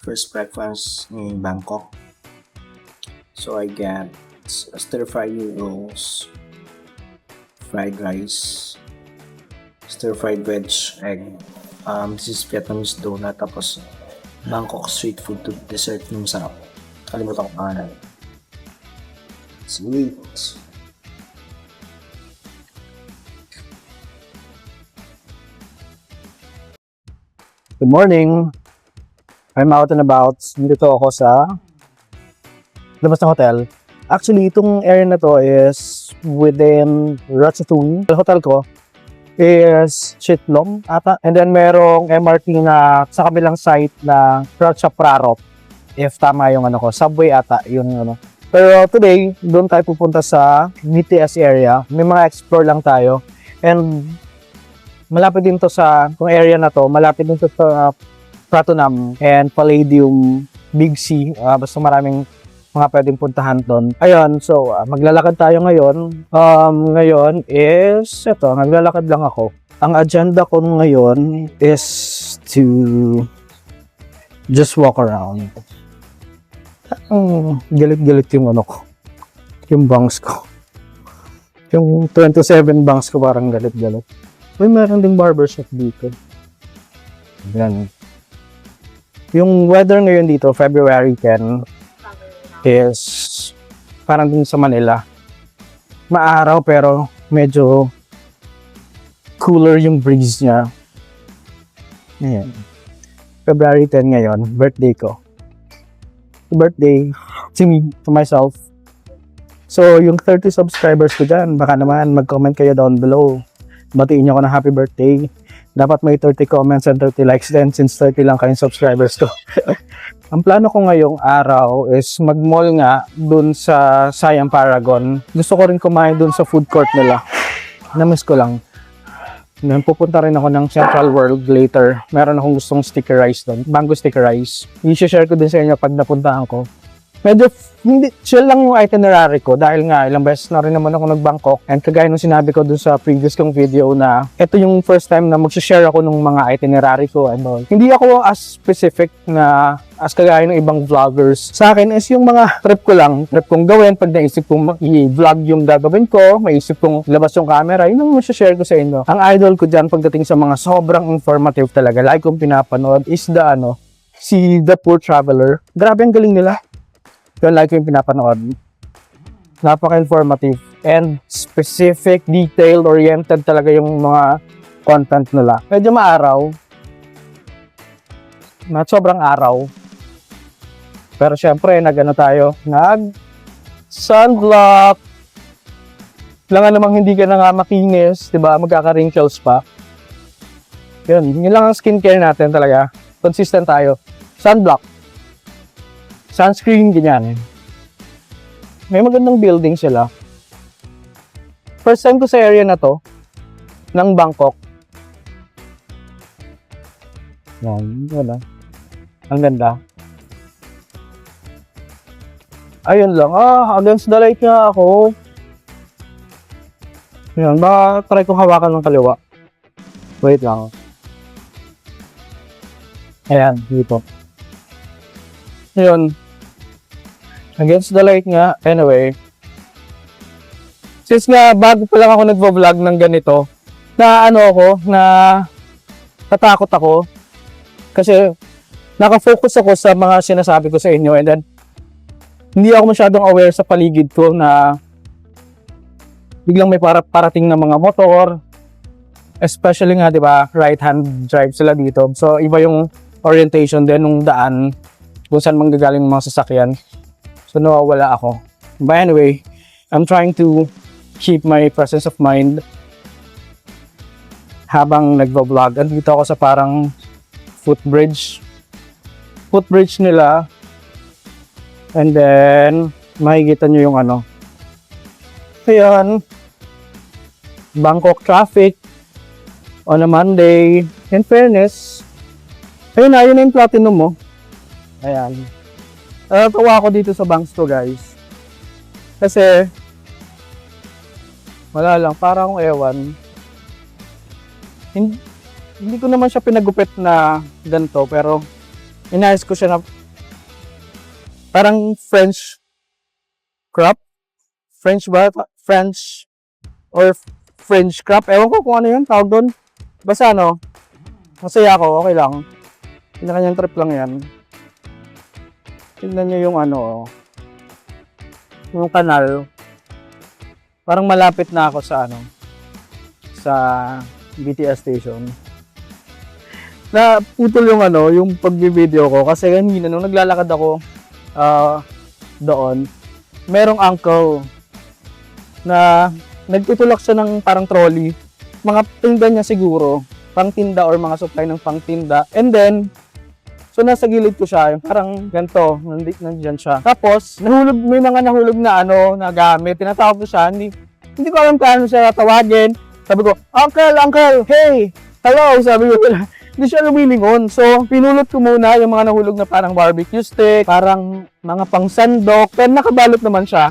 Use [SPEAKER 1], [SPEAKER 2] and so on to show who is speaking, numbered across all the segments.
[SPEAKER 1] First breakfast in Bangkok. So I get stir-fried noodles, fried rice, stir-fried veg egg. This is Vietnamese donut, tapos Bangkok street food to dessert yung sarap. Kalimutan ko pangalan. Sweet.
[SPEAKER 2] Good morning! I'm out and about. Dito ako sa labas ng hotel. Actually, itong area na to is within Ratchathuni. Ang hotel ko is Chitlom ata. And then merong MRT na sa kabilang site na Ratchaprarop. If tama yung subway ata yung Pero today, doon tayo pupunta sa BTS area. May mga explore lang tayo. And malapit din to sa kung area na to, malapit din to sa Pratunam and Palladium, Big C. Basta maraming mga pwedeng puntahan doon. Ayun, so maglalakad tayo ngayon. Ngayon is, eto, naglalakad lang ako. Ang agenda ko ngayon is to just walk around. Galit-galit yung ko. Yung bangs ko. Yung 27 bangs ko parang galit-galit. May meron ding barbershop dito. Yan. Yung weather ngayon dito, February 10, is parang din sa Manila. Maaraw pero medyo cooler yung breeze niya. Ayan. February 10 ngayon, birthday ko. Birthday to me, to myself. So, yung 30 subscribers ko dyan, baka naman mag-comment kayo down below. Batiin niyo ako ng happy birthday. Dapat may 30 comments and 30 likes din since 30 lang kayong subscribers ko. Ang plano ko ngayong araw is mag-mall nga dun sa Siam Paragon. Gusto ko rin kumain dun sa food court nila. Namiss ko lang. Pupunta rin ako ng Central World later. Meron akong gustong sticker rice dun. Mango sticker rice. I-share ko din sa inyo pag napuntahan ko. Medyo hindi chill lang yung itinerary ko dahil nga ilang beses na rin naman ako nag-Bangkok, and kagaya nung sinabi ko dun sa previous kong video na ito yung first time na mag-share ako ng mga itinerary ko and all. Hindi ako as specific na as kagaya ng ibang vloggers. Sa akin is yung mga trip ko lang, trip kong gawin pag naisip kong i-vlog yung gagawin ko, maisip kong labas yung camera, yun ang ma-share ko sa inyo. Ang idol ko dyan pagdating sa mga sobrang informative talaga, like kong pinapanood is si The Poor Traveler. Grabe ang galing nila. Yun, like yung pinapanood. Napaka-informative and specific, detail-oriented talaga yung mga content nila. Medyo maaraw. Sobrang araw. Pero syempre, sunblock. Lang namang hindi ka na nga makinis, diba? Magkaka-wrinkles pa. Yun lang ang skincare natin talaga. Consistent tayo. Sunblock. Sunscreen, ganyan. May magandang building sila. First time ko sa area na to, ng Bangkok. Yan, wala. Ang ganda. Ayun lang. Against the light nga ako. Yan, baka try kong hawakan ng kaliwa. Wait lang. Ayan, dito. Ayun. Against the light nga. Anyway. Since nga bago pa lang ako nagvo-vlog ng ganito, natakot ako. Kasi nakafocus ako sa mga sinasabi ko sa inyo, and then hindi ako masyadong aware sa paligid ko na biglang may parating na mga motor. Especially nga, di ba, right-hand drive sila dito. So, iba yung orientation din ng daan kung saan manggagaling mga sasakyan. So, nawawala ako. But anyway, I'm trying to keep my presence of mind habang nagvo-vlog. Andito ako sa parang footbridge nila. And then, makikita nyo yung Ayan. Bangkok traffic on a Monday. In fairness, ayun na yung platinum mo. Ayan. Tawa ako dito sa banks to, guys. Kasi, wala lang, parang akong ewan. hindi ko naman siya pinagupit na ganito, pero inayos ko siya na parang French crop. French ba? French or French crop. Ewan ko kung ano yun, tawag doon. Basta ano, masaya ako, okay lang. Kanya-kanyang trip lang yan. Tignan nyo yung ano, yung kanal. Parang malapit na ako sa ano, sa BTS station. Naputol yung ano, yung pag-video ko kasi kanina nung naglalakad ako doon, merong uncle na nagtutulak siya ng parang trolley. Mga tinda niya siguro, pang tinda or mga supply ng pang tinda. And then, so nasa gilid ko siya, yung parang ganito, nandiyan siya. Tapos, may mga nahulog na ano, na gamit. Tinatawag ko siya, hindi ko alam kung ano siya tawagin. Sabi ko, Uncle, hey, hello, sabi ko. Hindi siya lumilingon. So, pinulot ko muna yung mga nahulog na parang barbecue stick, parang mga pang sandok, pero nakabalot naman siya,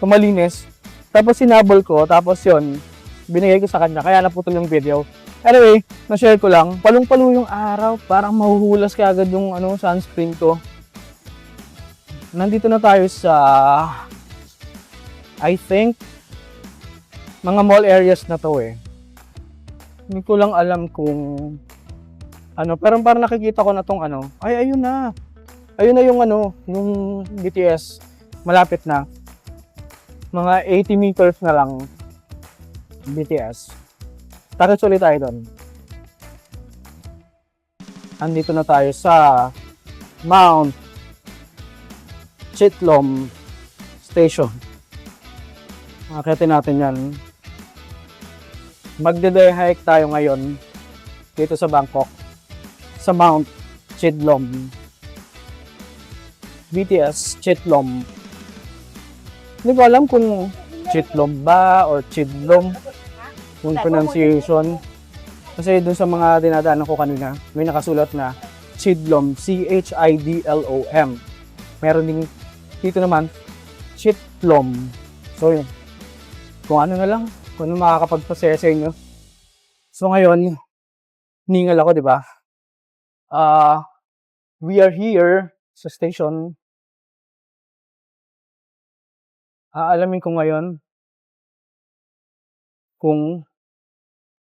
[SPEAKER 2] malinis. Tapos sinabol ko, tapos yun, binigay ko sa kanya, kaya naputol yung video. Anyway, na-share ko lang, palong-palo yung araw, parang mahuhulas ka agad yung sunscreen ko. Nandito na tayo sa, I think, mga mall areas na to eh. Hindi ko lang alam kung pero parang nakikita ko na tong ay ayun na. Ayun na yung yung BTS. Malapit na. Mga 80 meters na lang BTS. Takot ulit tayo doon. Andito na tayo sa Mount Chitlom Station. Akitin natin yan. Magde-day hike tayo ngayon dito sa Bangkok. Sa Mount Chitlom. BTS Chitlom. Hindi ko alam kung Chitlom ba or Chidlom yung pronunciation. Kasi dun sa mga dinadaanan ko kanina, may nakasulat na Chidlom, C-H-I-D-L-O-M. Meron din dito naman Chitlom. So yun. Kung ano na lang, kung ano makakapagpasaya sa inyo. So ngayon, ningal ako, di ba? We are here sa station. Aalamin ko ngayon kung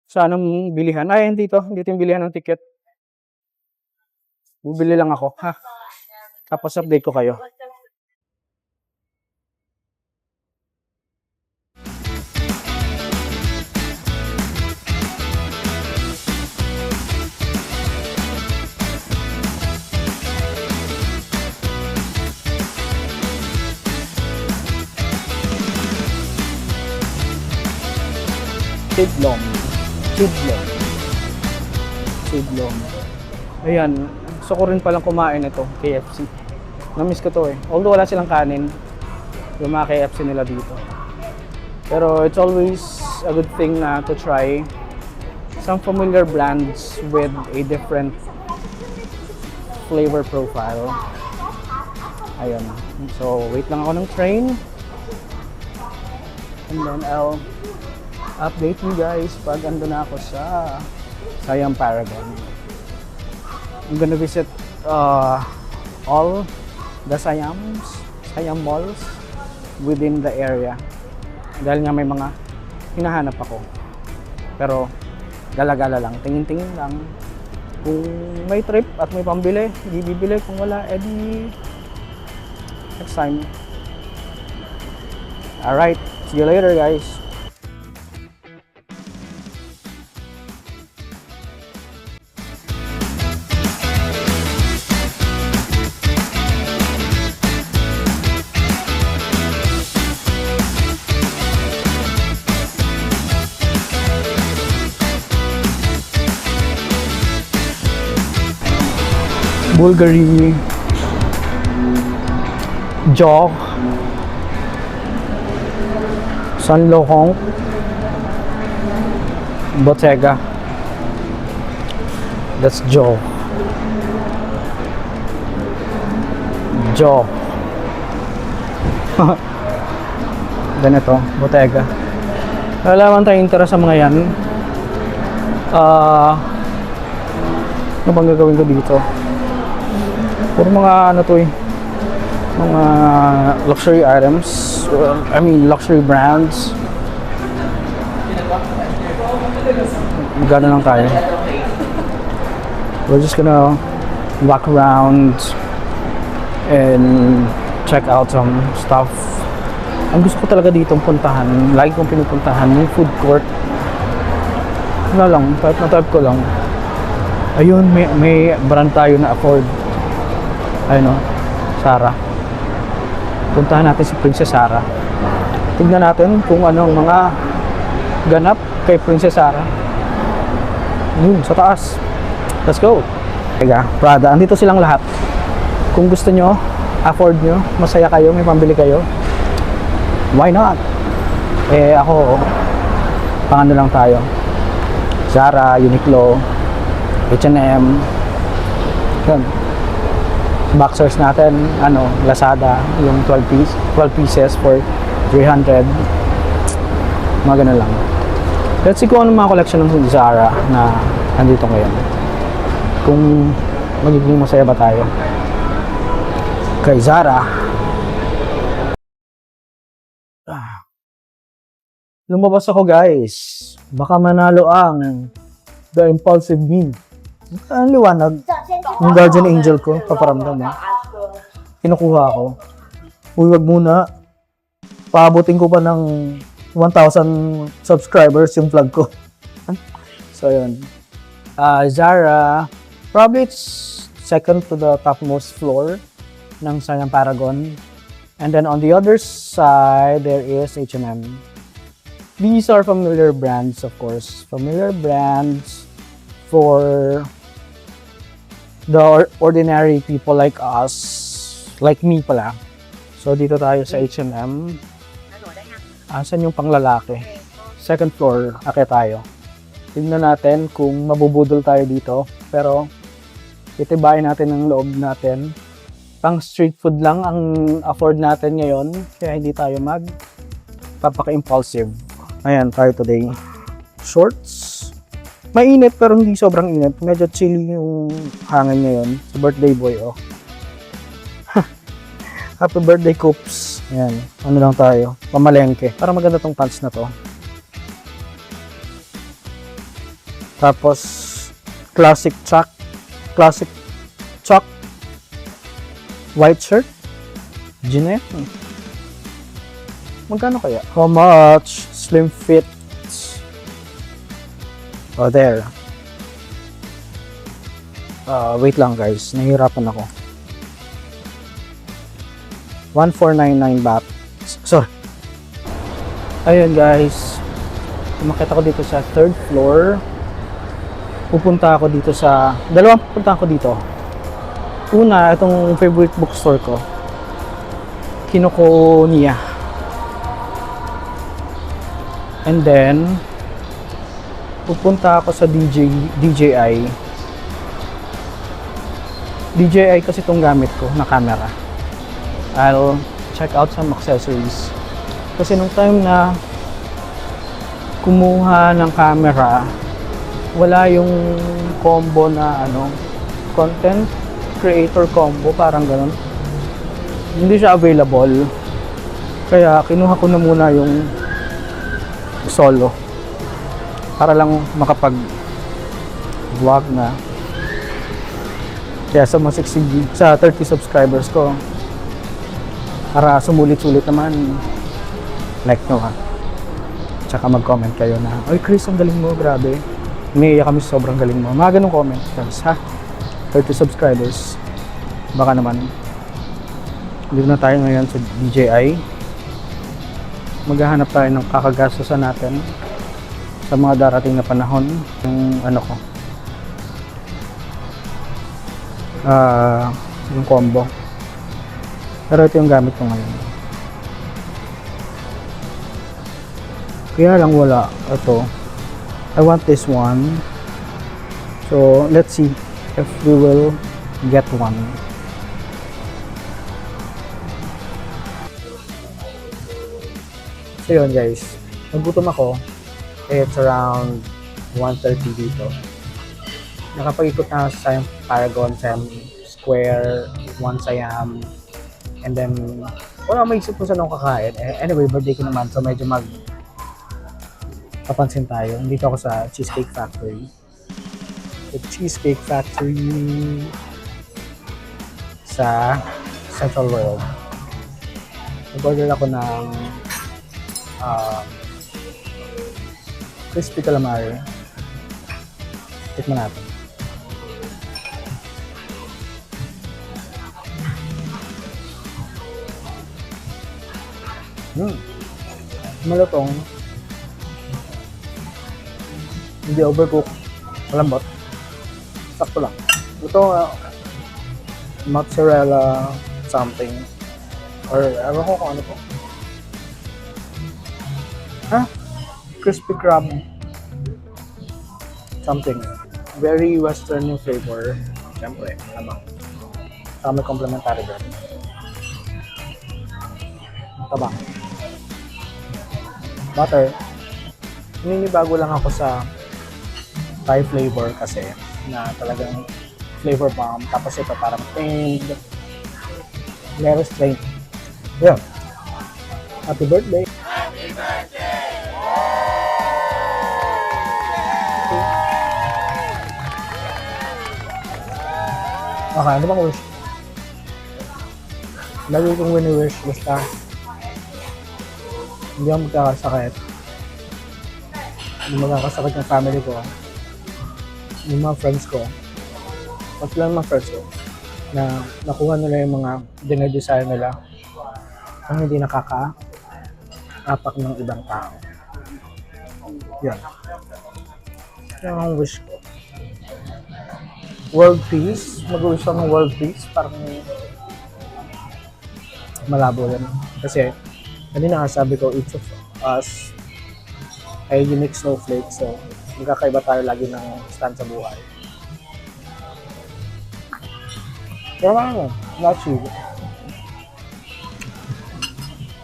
[SPEAKER 2] saan ang bilihan. Ay, dito yung bilihan ng ticket. Bibili lang ako, ha? Tapos update ko kayo. Chidlom. Ayan. Gusto ko rin palang kumain ito, KFC. Namiss ko to eh. Although wala silang kanin, yung mga KFC nila dito. Pero it's always a good thing na to try some familiar brands with a different flavor profile. Ayan. So, wait lang ako ng train. And then I'll update you guys pag ando na ako sa Siam Paragon. I'm gonna visit all the Siam malls within the area. Dahil nga may mga hinahanap ako. Pero gala-gala lang, tingin-tingin lang. Kung may trip at may pambili, hindi bibili. Kung wala, edi next time. Alright, see you later guys. Bulgari, Jok, Sanlokong, Bottega. That's Jok. Ganito, Bottega. Wala man tayong interest sa mga yan. Ano bang gagawin ko dito? Puro mga ano to eh. Mga luxury items. Well, I mean, luxury brands. Magkano lang tayo. We're just gonna walk around and check out some stuff. Ang gusto ko talaga ditong puntahan, lagi kong pinupuntahan, yung food court. Wala lang, type na type ko lang. Ayun, may brand tayo na afford. Ayun o, Sarah. Puntahan natin si Princess Sarah. Tignan natin kung anong mga ganap kay Princess Sarah. Yun, sa taas. Let's go. Teka, Prada, andito silang lahat. Kung gusto nyo, afford nyo, masaya kayo, may pambili kayo, why not? Eh ako, pangano lang tayo. Zara, Uniqlo, H&M. Yun. Boxers natin, Lazada, yung 12 pieces for 300. Mga ganun lang. Let's see kung ano mga collection ng Zara na nandito ngayon. Kung magiging masaya ba tayo kay Zara. Lumabas ako, guys. Baka manalo ang The Impulsive Me. Ang liwanag. Yung guardian angel ko, paparamdam mo. Kinukuha ko. Uy, wag muna. Paabutin ko pa ng 1,000 subscribers yung vlog ko. So, yun. Zara, probably it's second to the topmost floor ng Siam Paragon. And then on the other side, there is H&M. These are familiar brands, of course. Familiar brands for the ordinary people like us. Like me pala. So, dito tayo sa H&M. Asan yung panglalaki? Second floor, akit tayo. Tignan natin kung mabubudol tayo dito. Pero, itibayin natin ang loob natin. Pang street food lang ang afford natin ngayon. Kaya hindi tayo papaka-impulsive. Ayan, tayo today. Shorts. Mainit pero hindi sobrang init. Medyo chilly yung hangin ngayon. Sa birthday boy, oh. Happy birthday, Coops. Ayan, ano lang tayo. Pamalengke. Para maganda tong pants na to. Tapos, classic Chuck. White shirt. Jeanette. Magkano kaya? How much? Slim fit. Oh, there. Wait lang, guys. Nahihirapan ako. 1,499 baht. Sorry. Ayun, guys. Umakit ako dito sa third floor. Pupunta ako dito sa... Dalawang pupunta ako dito. Una, itong favorite bookstore ko. Kinokuniya. And then, pupunta ako sa DJI. DJI kasi itong gamit ko na camera. I'll check out some accessories. Kasi nung time na kumuha ng camera, wala yung combo na content creator combo, parang ganun. Hindi siya available. Kaya kinuha ko na muna yung solo para lang makapag vlog na. Kaya sa mga 60, sa 30 subscribers ko, para sumulit-sulit naman, like nyo ha. Tsaka mag-comment kayo na, "Oy Chris, ang galing mo, grabe. Umiiyak kami sa sobrang galing mo." Mga ganun comment guys ha. 30 subscribers. Baka naman. Dito na tayo ngayon sa DJI. Maghahanap tayo ng kakagastusan natin sa mga darating na panahon. Yung combo. Pero ito yung gamit ko ngayon. Kaya lang wala. Ito. I want this one. So, let's see if we will get one. So yun guys, nagutom ako. It's around 1:30 dito. nakapag-ikot na ako sa Paragon, Sam Square, One Siam, and then wala akong maisip kung saan ako kakain. Anyway, birthday ko naman, so medyo papansin tayo. Dito ako sa Cheesecake Factory. The Cheesecake Factory sa Central World. Nag-order ako ng crispy calamari. Tikman natin. Malutong. Hindi overcooked. Malambot. Sakto lang. Ito, mozzarella something. Or, ewan ko kung ano po. Crispy crab. Something. Very western yung flavor. Siyempre, lamang. Saka may complementary din. Tabang. Butter. Ninibago lang ako sa Thai flavor kasi na talagang flavor bomb. Tapos ito parang tamed. Very straight. Yeah. Happy birthday! Happy birthday! Okay, ano bang wish? Lagi kong wini-wish basta hindi ako magkakasakit. Hindi magkakasakit yung family ko. Yung mga friends ko. Pati lang mga friends ko na nakuha nila yung mga dinedesire nila ang hindi nakaka-apak ng ibang tao. Yan. Yan ang wish ko. World peace. Mag-wish ako ng world peace. Parang malabo yan. Kasi kanina nga sabi ko, each of us ay unique snowflake. So, magkakaiba tayo lagi ng stand sa buhay. Pero ano, na-achieve.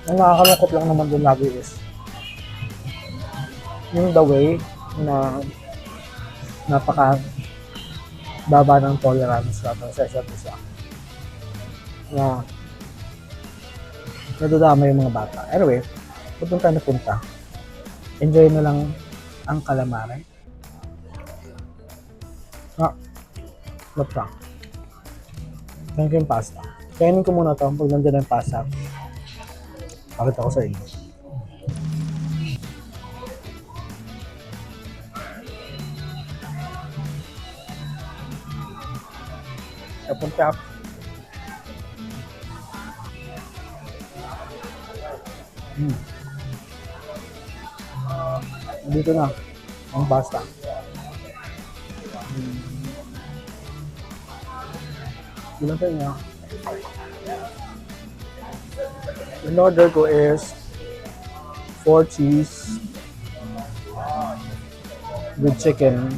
[SPEAKER 2] Ang nakakalungkot lang naman dun lagi is yung the way na napaka baba ng tolerance natin sa isa't isa. Na nadadama yung mga bata. Anyway, pupunta na punta. Enjoy na lang ang calamari. Mapra. Thank you yung pasta. Kainin ko muna ito pag nandiyan ang pasta. Pakita ko sa inyo. Napunta. Dito na ang pasta. Ilan tayo niya? In order ko is 4 cheese with chicken.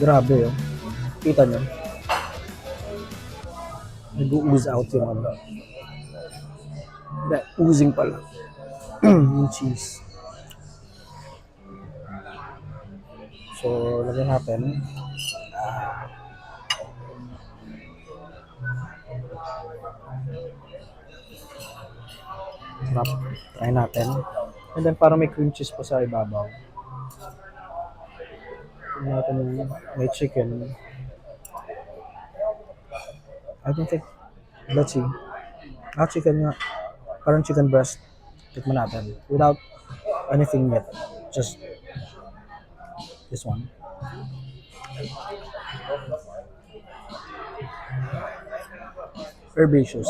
[SPEAKER 2] Grabe yun. Kita nyo. Nag-ooze out yung ano. Hindi, oozing pala. Yung cheese. So, lagyan natin. Sarap. Try natin. And then parang may cream cheese pa sa ibabaw. Tignan natin yung may chicken. I don't think. Let's see. Chicken nga. Parang chicken breast. Tikman natin. Without anything yet. Just this one. Herbaceous.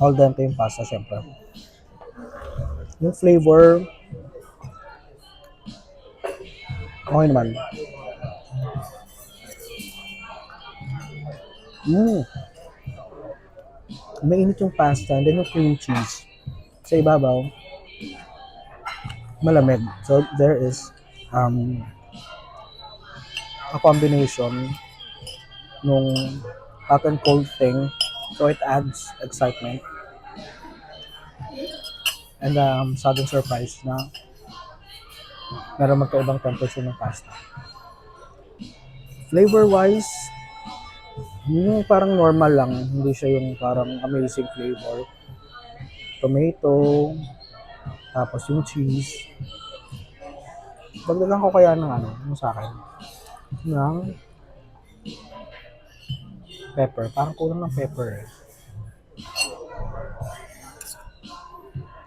[SPEAKER 2] Al dente yung pasta, syempre. Yung flavor, okay naman. Mainit yung pasta, and then yung cream cheese. Sa ibabaw, malamig. So, there is a combination nung hot and cold thing. So, it adds excitement. And sudden surprise na meron magkaibang temperature ng pasta. Flavor-wise, yung parang normal lang. Hindi siya yung parang amazing flavor. Tomato, tapos yung cheese. Dagdagan ko kaya ng yung sa akin, ng pepper. Parang kulang ng pepper.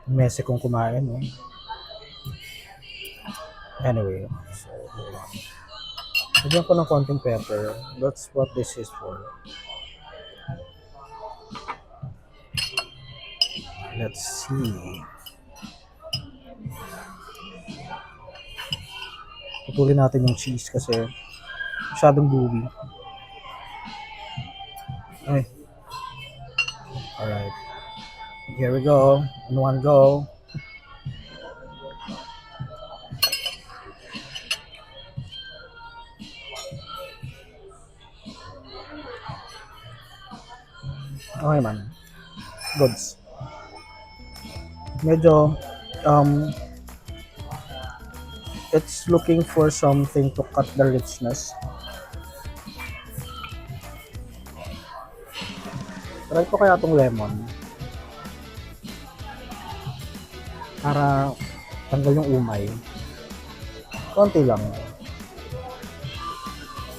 [SPEAKER 2] Mese kong kumain, eh. Anyway, so, lagyan ko ng konting pepper. That's what this is for. Let's see. Putulin natin yung cheese kasi masyadong gooey. Ay. Alright. Here we go. In one go. Okay man. Goods. Medyo it's looking for something to cut the richness. Try ko kaya itong lemon para tanggal yung umay. Konti lang.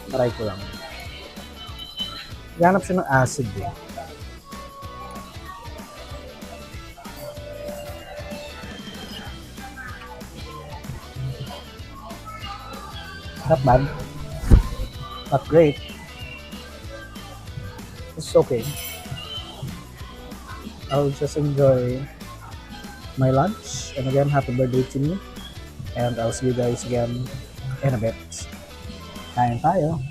[SPEAKER 2] Try ko lang. Ganap siya ng acid eh. Not bad. Not great. It's okay. I'll just enjoy my lunch. And again, happy birthday to me. And I'll see you guys again in a bit. Kain tayo.